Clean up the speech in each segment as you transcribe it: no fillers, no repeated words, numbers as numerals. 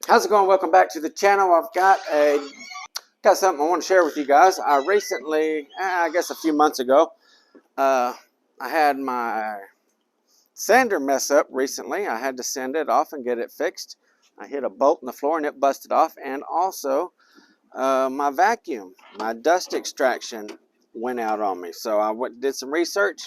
How's it going? Welcome back to the channel. I've got something I want to share with you guys. I recently, I guess a few months ago, I had my sander mess up recently. I had to send it off and get it fixed. I hit a bolt in the floor and it busted off, and also my vacuum, my dust extraction went out on me. So I did some research.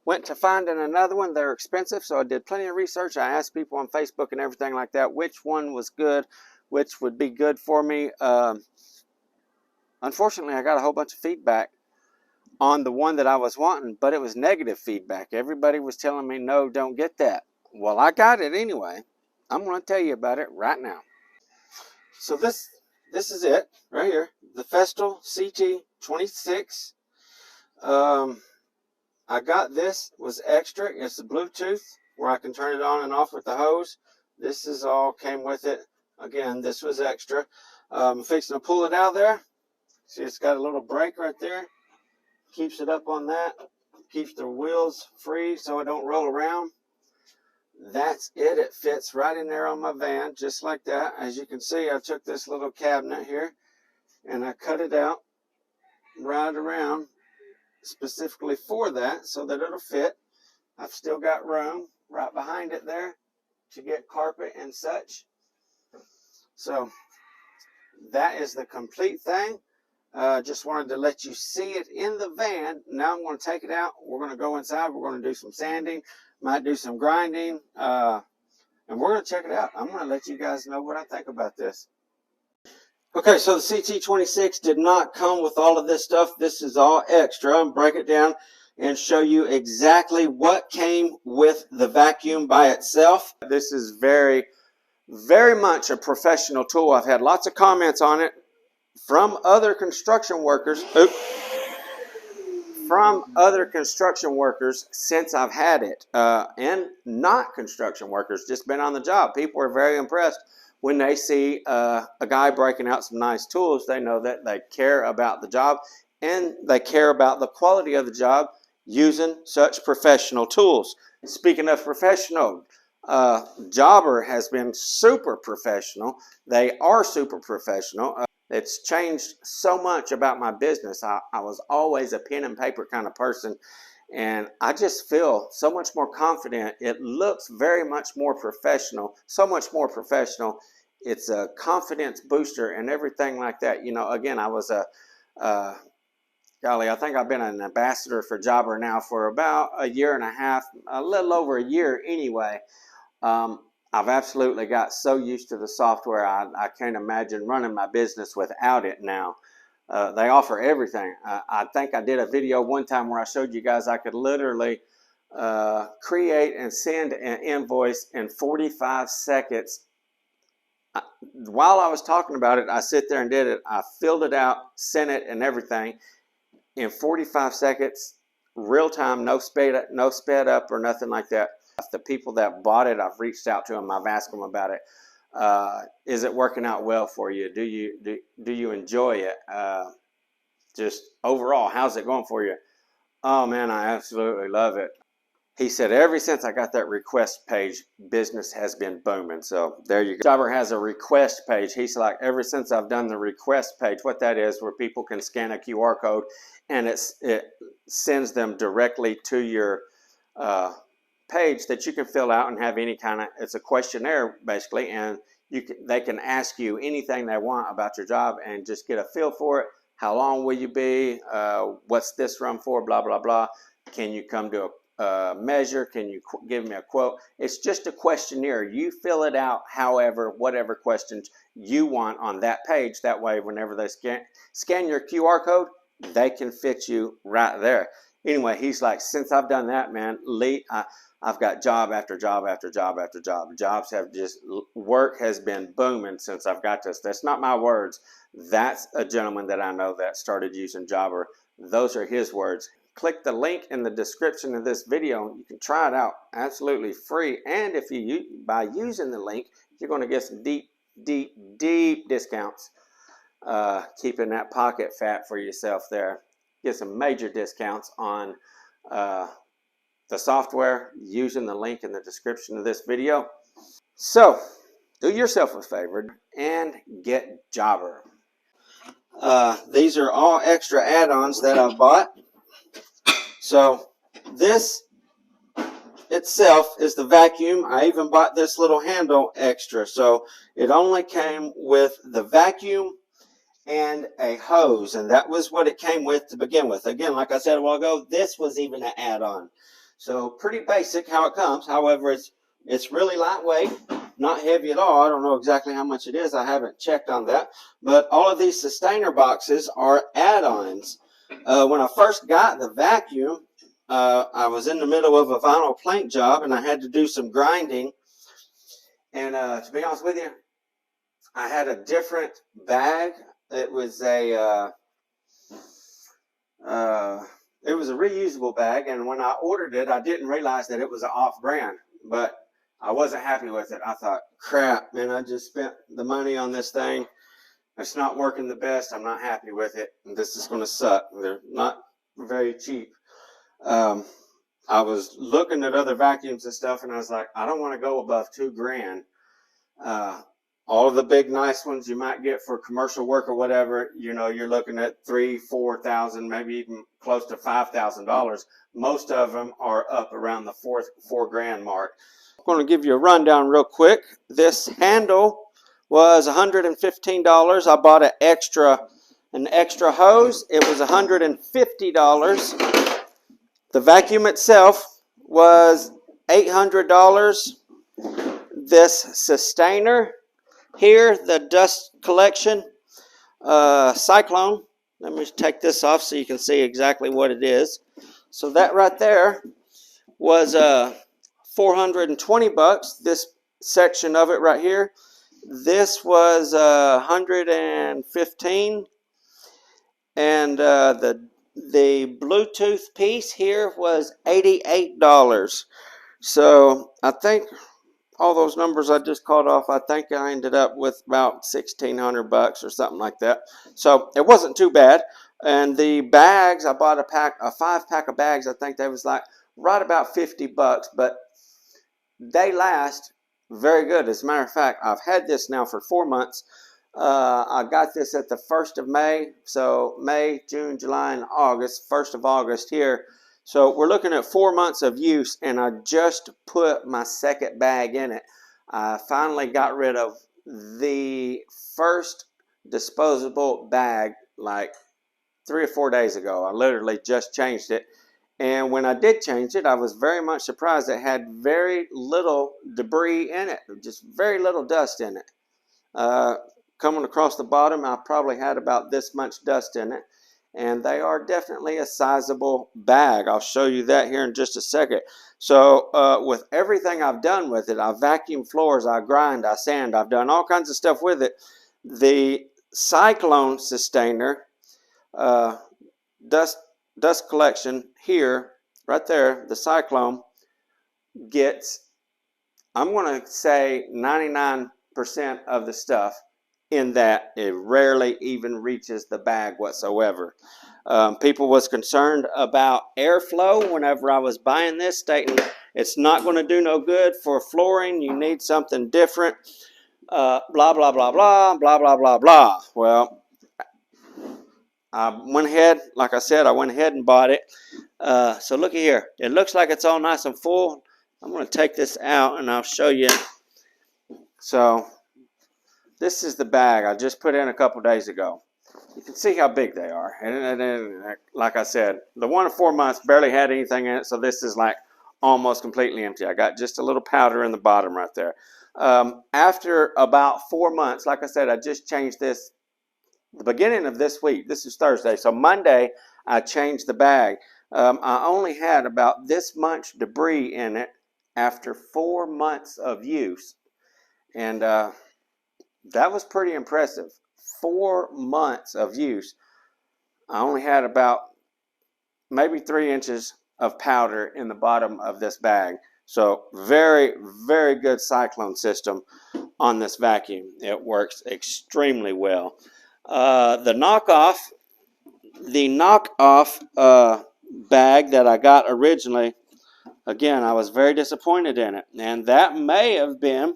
Went to finding another one. They're expensive, so I did plenty of research. I asked people on Facebook and everything like that which one was good, which would be good for me. Unfortunately, I got a whole bunch of feedback on the one that I was wanting, but it was negative feedback. Everybody was telling me, no, don't get that. Well, I got it anyway. I'm going to tell you about it right now. So this is it right here, the Festool CT26. I got this, was extra. It's a Bluetooth where I can turn it on and off with the hose. This is all came with it. Again, this was extra. I'm fixing to pull it out there. See, it's got a little brake right there. Keeps it up on that. Keeps the wheels free so it don't roll around. That's it. It fits right in there on my van, just like that. As you can see, I took this little cabinet here and I cut it out right around specifically for that so that it'll fit. I've still got room right behind it there to get carpet and such. So that is the complete thing. Just wanted to let you see it in the van. Now I'm going to take it out. We're going to go inside. We're going to do some sanding, might do some grinding, and we're going to check it out. I'm going to let you guys know what I think about this. Okay, so the CT26 did not come with all of this stuff. This is all extra. I'll break it down and show you exactly what came with the vacuum by itself. This is very, very much a professional tool. I've had lots of comments on it from other construction workers. Since I've had it, and not construction workers, just been on the job. People are very impressed when they see a guy breaking out some nice tools. They know that they care about the job and they care about the quality of the job using such professional tools. Speaking of professional, Jobber has been super professional. They are super professional. It's changed so much about my business. I was always a pen and paper kind of person, and I just feel so much more confident. It looks very much more professional, so much more professional. It's a confidence booster and everything like that. You know, again, I was golly, I think I've been an ambassador for Jobber now for about a year and a half, a little over a year anyway. I've absolutely got so used to the software, I can't imagine running my business without it now. They offer everything. I think I did a video one time where I showed you guys I could literally create and send an invoice in 45 seconds. While I was talking about it, I sit there and did it. I filled it out, sent it, and everything in 45 seconds, real time, no sped up or nothing like that. The people that bought it, I've reached out to them. I've asked them about it. Is it working out well for you? Do you enjoy it? Just overall, how's it going for you? Oh man, I absolutely love it. He said, ever since I got that request page, business has been booming. So there you go. Jobber has a request page. He's like, ever since I've done the request page, what that is, where people can scan a QR code and it sends them directly to your page that you can fill out and have any kind of, it's a questionnaire basically, and they can ask you anything they want about your job and just get a feel for it. How long will you be? What's this run for? Blah, blah, blah. Can you come to a measure? Can you give me a quote? It's just a questionnaire. You fill it out however, whatever questions you want on that page. That way, whenever they scan your QR code, they can fit you right there. Anyway, he's like, since I've done that, man, I've got job after job after job after job. Jobs have just, work has been booming since I've got this. That's not my words. That's a gentleman that I know that started using Jobber. Those are his words. Click the link in the description of this video. You can try it out absolutely free. And if by using the link, you're going to get some deep discounts. Keeping that pocket fat for yourself there. Get some major discounts on the software using the link in the description of this video. So do yourself a favor and get Jobber. These are all extra add-ons that I've bought. So this itself is the vacuum. I even bought this little handle extra. So it only came with the vacuum and a hose, and that was what it came with to begin with. Again, like I said a while ago, this was even an add-on. So pretty basic how it comes. However, it's really lightweight, not heavy at all. I don't know exactly how much it is. I haven't checked on that. But all of these sustainer boxes are add-ons. When I first got the vacuum, I was in the middle of a vinyl plank job, and I had to do some grinding. And to be honest with you, I had a different bag. It was a reusable bag, and when I ordered it, I didn't realize that it was an off-brand, but I wasn't happy with it. I thought, crap, man, I just spent the money on this thing. It's not working the best. I'm not happy with it. This is going to suck. They're not very cheap. I was looking at other vacuums and stuff, and I was like, I don't want to go above $2,000. All of the big nice ones you might get for commercial work or whatever, you know, you're looking at $3,000-4,000, maybe even close to $5,000. Most of them are up around the $4,000 mark. I'm going to give you a rundown real quick. This handle was $115. I bought an extra hose. It was $150. The vacuum itself was $800. This sustainer here, the dust collection cyclone. Let me take this off so you can see exactly what it is. So that right there was $420. This section of it right here. This was $115, and the Bluetooth piece here was $88. So I think all those numbers I just called off, I think I ended up with about $1,600 or something like that. So it wasn't too bad. And the bags, I bought a 5-pack of bags. I think they was like right about $50, but they last very good. As a matter of fact, I've had this now for 4 months. I got this at the 1st of May. So May, June, July, and August. 1st of August here. So we're looking at 4 months of use, and I just put my second bag in it. I finally got rid of the first disposable bag like 3 or 4 days ago. I literally just changed it. And when I did change it, I was very much surprised. It had very little debris in it, just very little dust in it. Coming across the bottom, I probably had about this much dust in it. And they are definitely a sizable bag. I'll show you that here in just a second. So with everything I've done with it, I vacuum floors, I grind, I sand, I've done all kinds of stuff with it. The cyclone sustainer, dust collection here, right there, the cyclone gets, I'm going to say 99% of the stuff in that. It rarely even reaches the bag whatsoever. People was concerned about airflow whenever I was buying this, stating it's not going to do no good for flooring. You need something different. Blah, blah, blah, blah, blah, blah, blah, blah. Well, I went ahead, like I said, I went ahead and bought it. So look here. It looks like it's all nice and full. I'm going to take this out and I'll show you. So this is the bag I just put in a couple days ago. You can see how big they are. And like I said, the one in 4 months barely had anything in it, so this is like almost completely empty. I got just a little powder in the bottom right there. After about 4 months, like I said, I just changed this the beginning of this week. This is Thursday. So Monday, I changed the bag. I only had about this much debris in it after 4 months of use. And that was pretty impressive. 4 months of use. I only had about maybe 3 inches of powder in the bottom of this bag. So very, very good cyclone system on this vacuum. It works extremely well. The knockoff bag that I got originally, again, I was very disappointed in it. And that may have been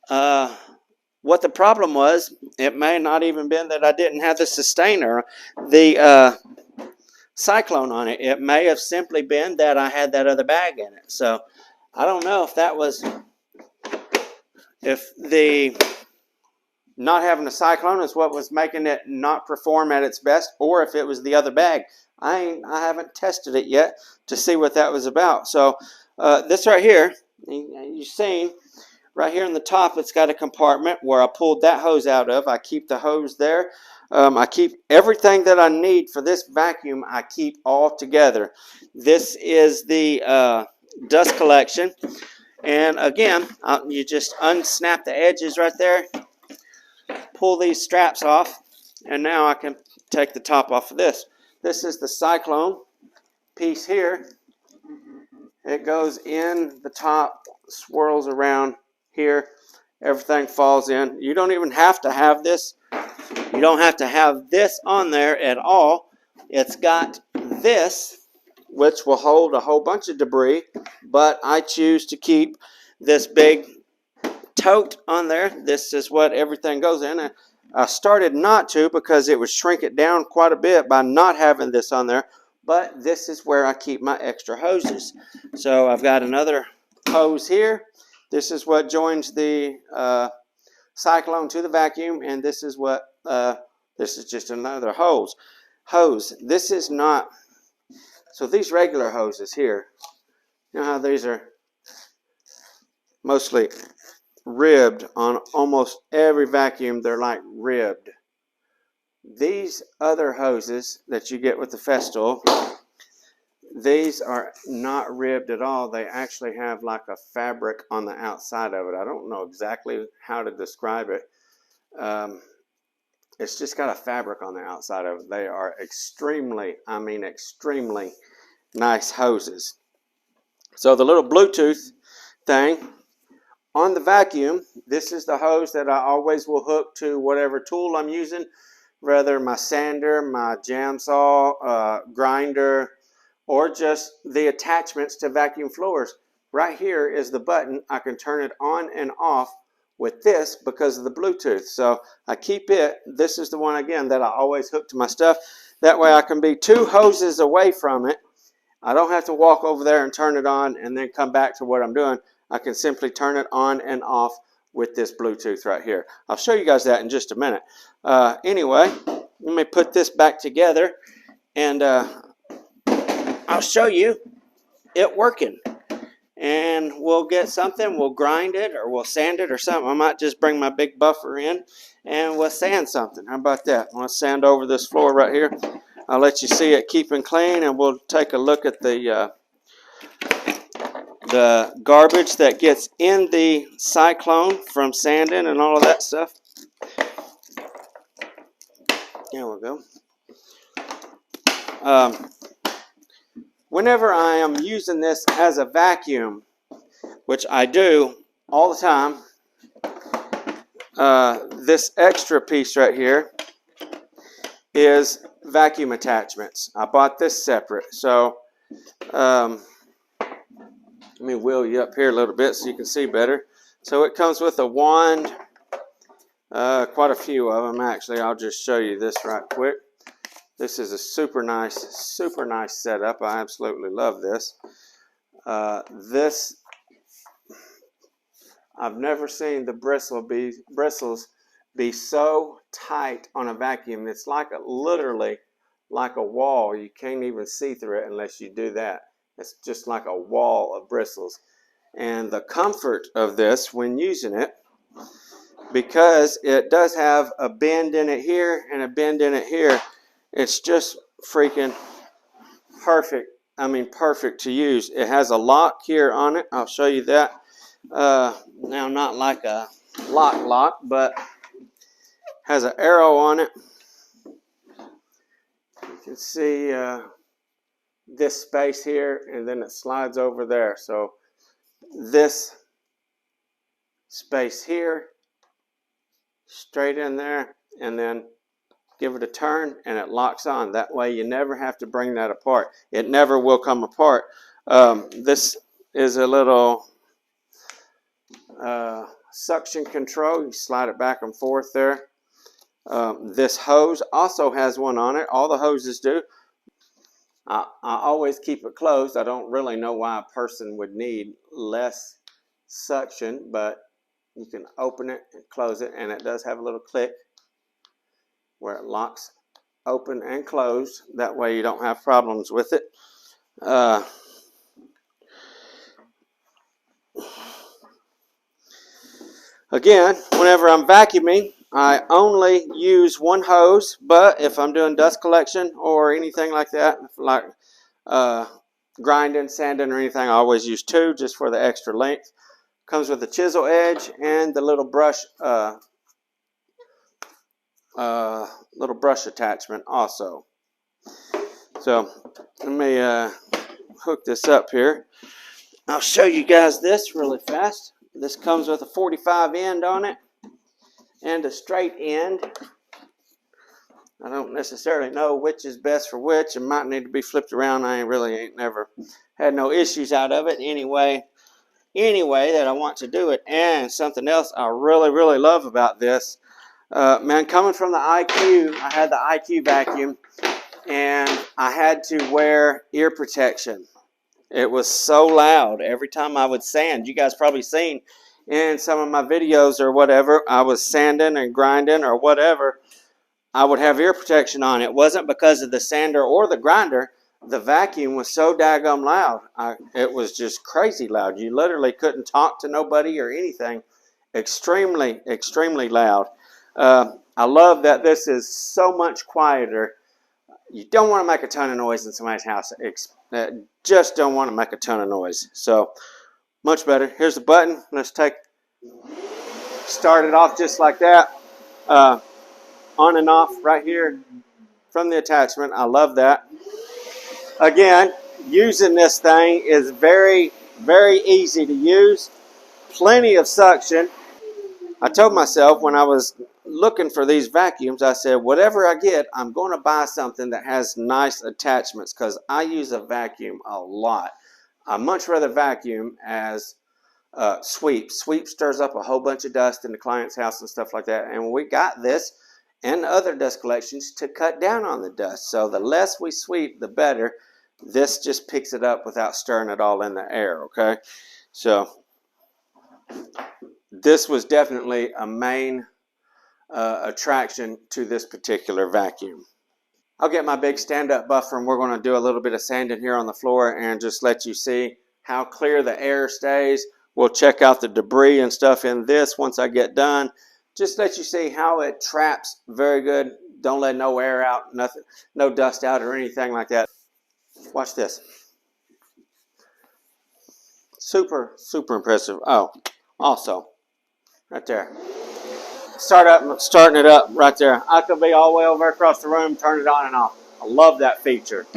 What the problem was, it may not even been that I didn't have the sustainer, the cyclone on it. It may have simply been that I had that other bag in it. So I don't know if that was, if the not having a cyclone is what was making it not perform at its best, or if it was the other bag. I haven't tested it yet to see what that was about. So this right here, you've seen right here in the top, it's got a compartment where I pulled that hose out of. I keep the hose there. I keep everything that I need for this vacuum. I keep all together. This is the dust collection. And again, you just unsnap the edges right there, pull these straps off, and now I can take the top off of this. This is the cyclone piece here. It goes in the top, swirls around here, everything falls in. You don't even have to have this. You don't have to have this on there at all. It's got this, which will hold a whole bunch of debris, but I choose to keep this big tote on there. This is what everything goes in. I started not to because it would shrink it down quite a bit by not having this on there, but this is where I keep my extra hoses. So I've got another hose here. This is what joins the cyclone to the vacuum, and this is what this is just another hose. This is not, so these regular hoses here, you know how these are mostly ribbed on almost every vacuum. They're like ribbed. These other hoses that you get with the Festool, these are not ribbed at all. They actually have like a fabric on the outside of it. I don't know exactly how to describe it. It's just got a fabric on the outside of it. They are extremely, I mean extremely nice hoses. So the little Bluetooth thing on the vacuum, this is the hose that I always will hook to whatever tool I'm using, whether my sander, my jam saw, grinder, or just the attachments to vacuum floors. Right here is the button. I can turn it on and off with this because of the Bluetooth. So I keep it. This is the one, again, that I always hook to my stuff. That way I can be 2 hoses away from it. I don't have to walk over there and turn it on and then come back to what I'm doing. I can simply turn it on and off with this Bluetooth right here. I'll show you guys that in just a minute. Anyway, let me put this back together, and I'll show you it working. And we'll get something, we'll grind it, or we'll sand it or something. I might just bring my big buffer in and we'll sand something. How about that? I'll sand over this floor right here. I'll let you see it keeping clean, and we'll take a look at the garbage that gets in the cyclone from sanding and all of that stuff. There we go. Whenever I am using this as a vacuum, which I do all the time, this extra piece right here is vacuum attachments. I bought this separate. So let me wheel you up here a little bit so you can see better. So it comes with a wand, quite a few of them actually. I'll just show you this right quick. This is a super nice setup. I absolutely love this. I've never seen the bristles be so tight on a vacuum. It's like literally like a wall. You can't even see through it unless you do that. It's just like a wall of bristles. And the comfort of this when using it, because it does have a bend in it here and a bend in it here, it's just freaking perfect. I mean, perfect to use. It has a lock here on it. I'll show you that. Now, not like a lock, but has an arrow on it. You can see this space here, and then it slides over there. So this space here, straight in there, and then give it a turn, and it locks on. That way you never have to bring that apart. It never will come apart. This is a little suction control. You slide it back and forth there. This hose also has one on it. All the hoses do. I always keep it closed. I don't really know why a person would need less suction, but you can open it and close it, and it does have a little click where it locks open and closed. That way you don't have problems with it. Again, whenever I'm vacuuming, I only use one hose, but if I'm doing dust collection or anything like that, like grinding, sanding, or anything, I always use two just for the extra length. Comes with a chisel edge and the little brush attachment also. So let me hook this up here. I'll show you guys this really fast. This comes with a 45 end on it and a straight end. I don't necessarily know which is best for which. It might need to be flipped around. I ain't never had no issues out of it anyway that I want to do it. And something else I really love about this, man, coming from the IQ, I had the IQ vacuum and I had to wear ear protection. It was so loud every time I would sand. You guys probably seen in some of my videos or whatever, I was sanding and grinding or whatever, I would have ear protection on. It wasn't because of the sander or the grinder. The vacuum was so daggum loud. It was just crazy loud. You literally couldn't talk to nobody or anything. Extremely loud. I love that this is so much quieter. You don't want to make a ton of noise in somebody's house. Just don't want to make a ton of noise. So much better. Here's the button. Let's start it off just like that. On and off right here from the attachment. I love that. Again, using this thing is very easy to use. Plenty of suction. I told myself when I was looking for these vacuums, I said, whatever I get, I'm going to buy something that has nice attachments because I use a vacuum a lot. I much rather vacuum as sweep. Sweep stirs up a whole bunch of dust in the client's house and stuff like that. And we got this and other dust collections to cut down on the dust. So the less we sweep, the better. This just picks it up without stirring it all in the air, okay? So this was definitely a main attraction to this particular vacuum. I'll get my big stand-up buffer and we're going to do a little bit of sanding here on the floor and just let you see how clear the air stays. We'll check out the debris and stuff in this once I get done. Just let you see how it traps very good. Don't let no air out, nothing, no dust out or anything like that. Watch this. Super impressive. Oh, also, right there. Starting it up right there. I could be all the way over across the room, turn it on and off. I love that feature.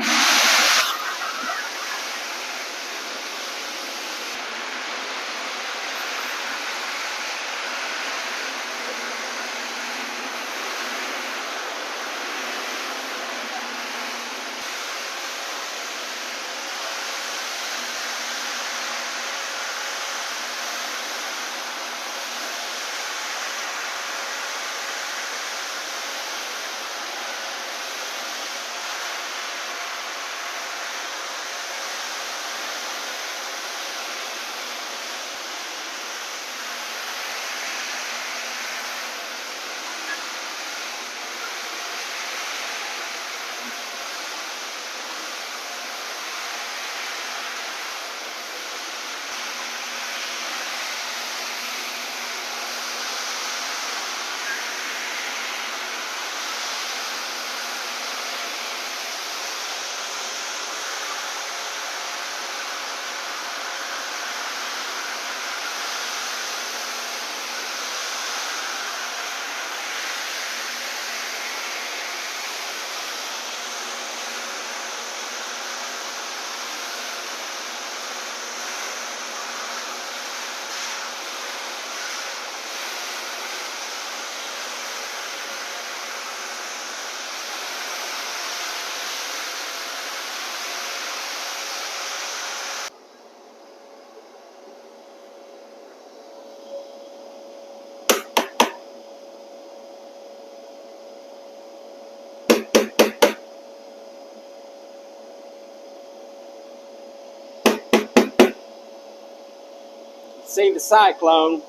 seen the cyclone.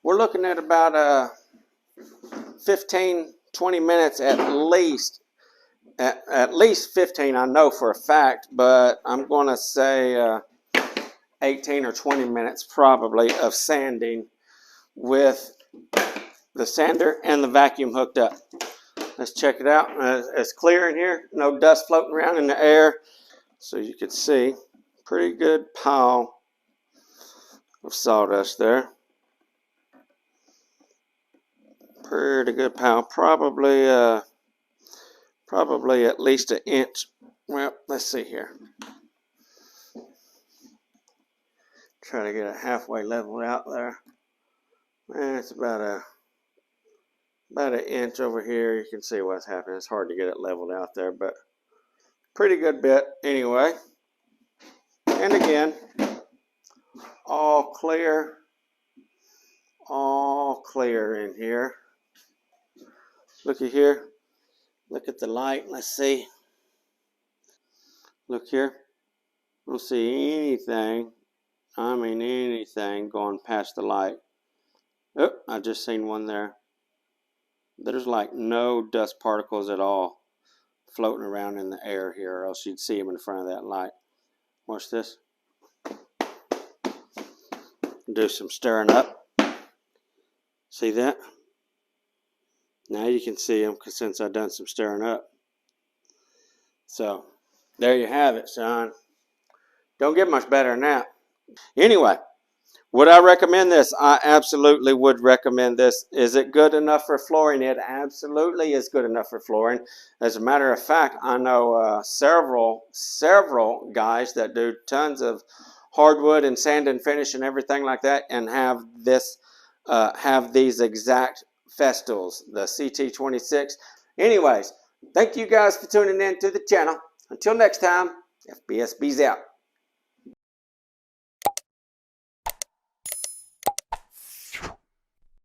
We're looking at about 15, 20 minutes at least. At least 15, I know for a fact, but I'm going to say 18 or 20 minutes probably of sanding with the sander and the vacuum hooked up. Let's check it out. It's clear in here, no dust floating around in the air. So you can see, pretty good pile of sawdust there. Pretty good pile, probably at least an inch. Well, let's see here. Try to get it halfway leveled out there. It's about an inch over here. You can see what's happening. It's hard to get it leveled out there, but pretty good bit anyway. And again, all clear in here. Looky here. Look at the light. Let's see. Look here. Don't see anything. I mean anything going past the light. Oh, I just seen one there. There's like no dust particles at all floating around in the air here, or else you'd see them in front of that light. Watch this. Do some stirring up. See that? Now you can see them since I've done some stirring up. So, there you have it, son. Don't get much better than that. Anyway, would I recommend this? I absolutely would recommend this. Is it good enough for flooring? It absolutely is good enough for flooring. As a matter of fact, I know several guys that do tons of hardwood and sand and finish and everything like that, and have these exact Festools, the CT26. Anyways, thank you guys for tuning in to the channel. Until next time, FBSB's out.